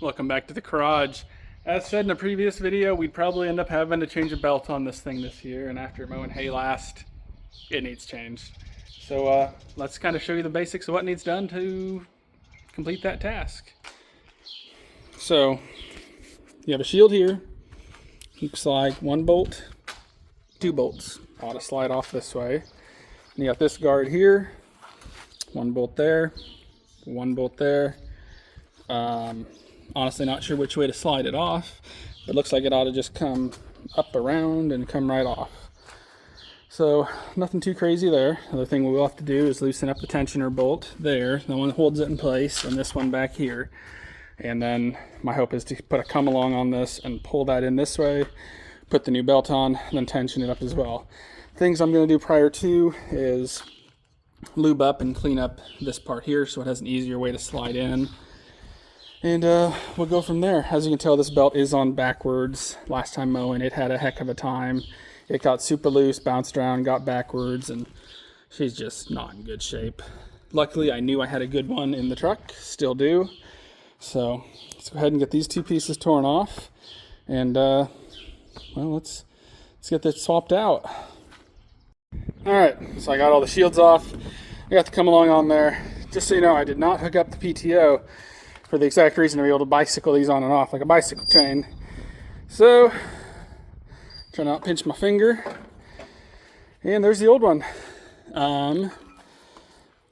Welcome back to the garage. As said in a previous video, we'd probably end up having to change a belt on this thing this year, and after mowing hay last, it needs changed. So let's kind of show you the basics of what needs done to complete that task. So you have a shield here. Looks like one bolt, two bolts ought to slide off this way. And you got this guard here, one bolt there, one bolt there. Honestly not sure which way to slide it off, but it looks like it ought to just come up around and come right off. So nothing too crazy there. Other thing we'll have to do is loosen up the tensioner bolt there, the one that holds it in place, and this one back here. And then my hope is to put a come along on this and pull that in this way, put the new belt on, and then tension it up as well. Things I'm going to do prior to is lube up and clean up this part here so it has an easier way to slide in. And we'll go from there. As you can tell, this belt is on backwards. Last time mowing, it had a heck of a time. It got super loose, bounced around, got backwards, and she's just not in good shape. Luckily, I knew I had a good one in the truck, still do. So let's go ahead and get these two pieces torn off, and well, let's get this swapped out. All right, so I got all the shields off. I got the come along on there. Just so you know, I did not hook up the PTO for the exact reason to be able to bicycle these on and off like a bicycle chain. So try not to pinch my finger, and there's the old one.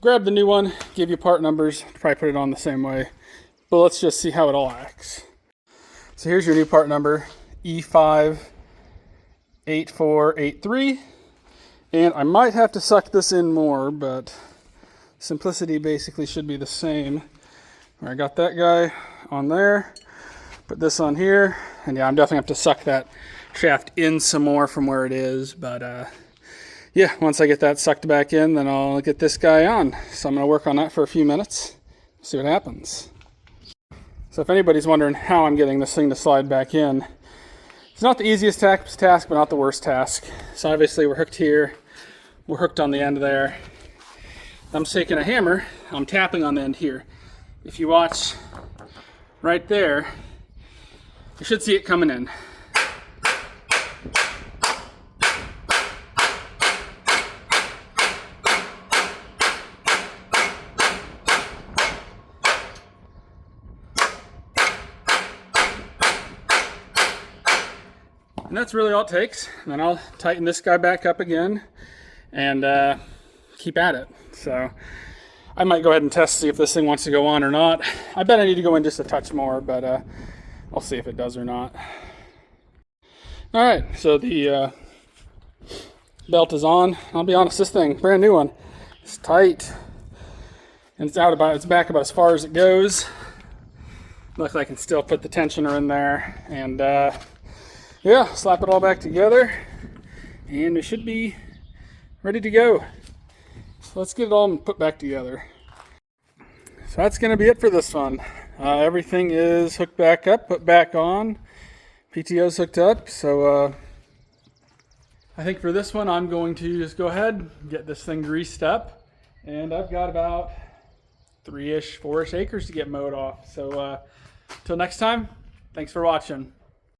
Grab the new one, give you part numbers, probably put it on the same way, but let's just see how it all acts. So here's your new part number, E58483, and I might have to suck this in more, but simplicity basically should be the same. I got that guy on there, put this on here, and yeah, I'm definitely have to suck that shaft in some more from where it is, but yeah, once I get that sucked back in, then I'll get this guy on. So I'm going to work on that for a few minutes, see what happens. So if anybody's wondering how I'm getting this thing to slide back in, it's not the easiest task, but not the worst task. So obviously we're hooked here, we're hooked on the end there. I'm taking a hammer, I'm tapping on the end here. If you watch right there, you should see it coming in. And that's really all it takes. And then I'll tighten this guy back up again and keep at it. So I might go ahead and test, see if this thing wants to go on or not. I bet I need to go in just a touch more, but I'll see if it does or not. All right, so the belt is on. I'll be honest, this thing, brand new one, it's tight. And it's back about as far as it goes. Luckily I can still put the tensioner in there, and yeah, slap it all back together, and we should be ready to go. So let's get it all put back together. So that's going to be it for this one. Everything is hooked back up, put back on. PTO's hooked up, so I think for this one I'm going to just go ahead, get this thing greased up, and I've got about 3-ish, 4-ish acres to get mowed off. So till next time, thanks for watching.